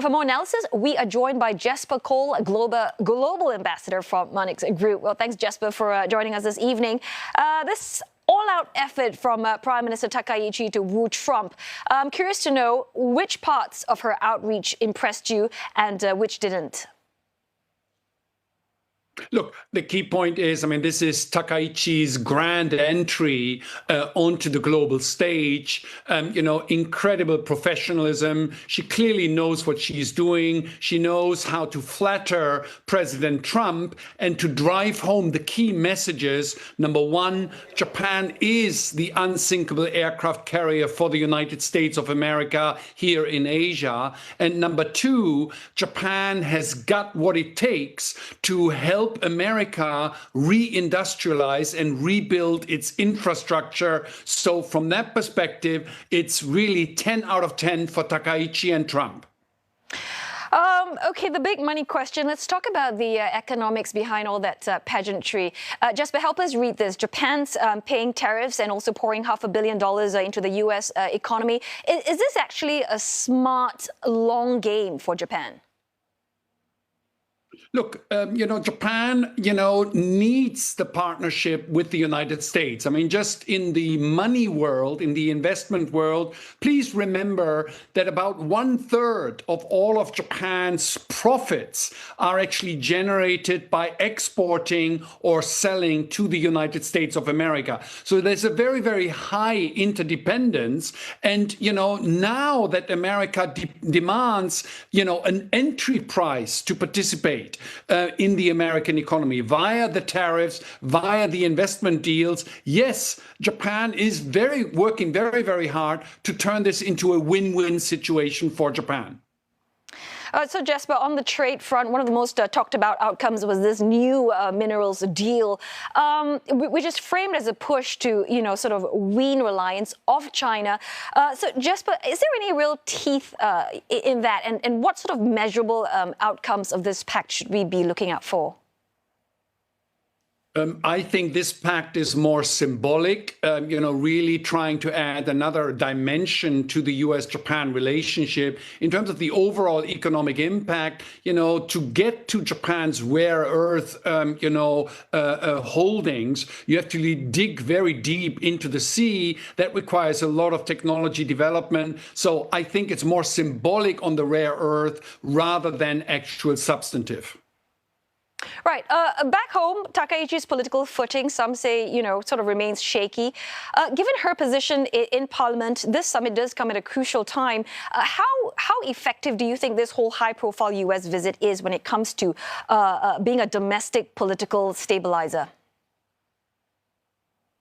For more analysis, we are joined by Jesper Koll, a global ambassador from Monex Group. Well, thanks, Jesper, for joining us this evening. This all-out effort from Prime Minister Takaichi to woo Trump. I'm curious to know which parts of her outreach impressed you and which didn't. Look, the key point is, this is Takaichi's grand entry onto the global stage. Incredible professionalism. She clearly knows what she's doing. She knows how to flatter President Trump and to drive home the key messages. Number one, Japan is the unsinkable aircraft carrier for the United States of America here in Asia. And number two, Japan has got what it takes to help America reindustrialize and rebuild its infrastructure. So from that perspective, it's really 10 out of 10 for Takaichi and Trump. Okay, the big money question. Let's talk about the economics behind all that pageantry. Jesper, help us read this. Japan's paying tariffs and also pouring $500 million into the U.S. economy. Is this actually a smart, long game for Japan? Look, Japan, needs the partnership with the United States. Just in the money world, in the investment world, please remember that about 1/3 of all of Japan's profits are actually generated by exporting or selling to the United States of America. So there's a very, very high interdependence. And, now that America demands, an entry price to participate in the American economy via the tariffs, via the investment deals. Yes, Japan is working very, very hard to turn this into a win-win situation for Japan. So, Jesper, on the trade front, one of the most talked about outcomes was this new minerals deal, which is framed as a push to, sort of wean reliance off China. So, Jesper, is there any real teeth in that? And what sort of measurable outcomes of this pact should we be looking out for? I think this pact is more symbolic, really trying to add another dimension to the US-Japan relationship in terms of the overall economic impact, to get to Japan's rare earth, holdings, you have to dig very deep into the sea. That requires a lot of technology development. So I think it's more symbolic on the rare earth rather than actual substantive. Right. Back home, Takaichi's political footing, some say, sort of remains shaky. Given her position in Parliament, this summit does come at a crucial time. How effective do you think this whole high-profile U.S. visit is when it comes to being a domestic political stabilizer?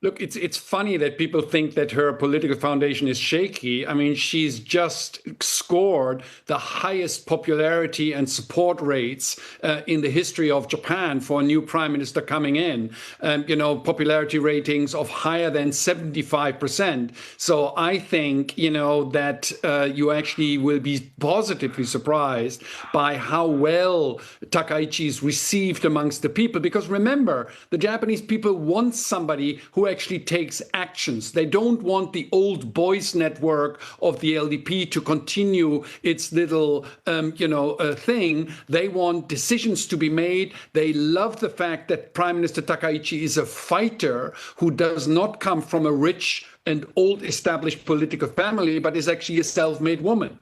Look, it's funny that people think that her political foundation is shaky. She's just scored the highest popularity and support rates in the history of Japan for a new prime minister coming in. Popularity ratings of higher than 75%. So I think, that you actually will be positively surprised by how well Takaichi is received amongst the people. Because remember, the Japanese people want somebody who actually takes actions. They don't want the old boys network of the LDP to continue its little, thing. They want decisions to be made. They love the fact that Prime Minister Takaichi is a fighter who does not come from a rich and old established political family, but is actually a self-made woman.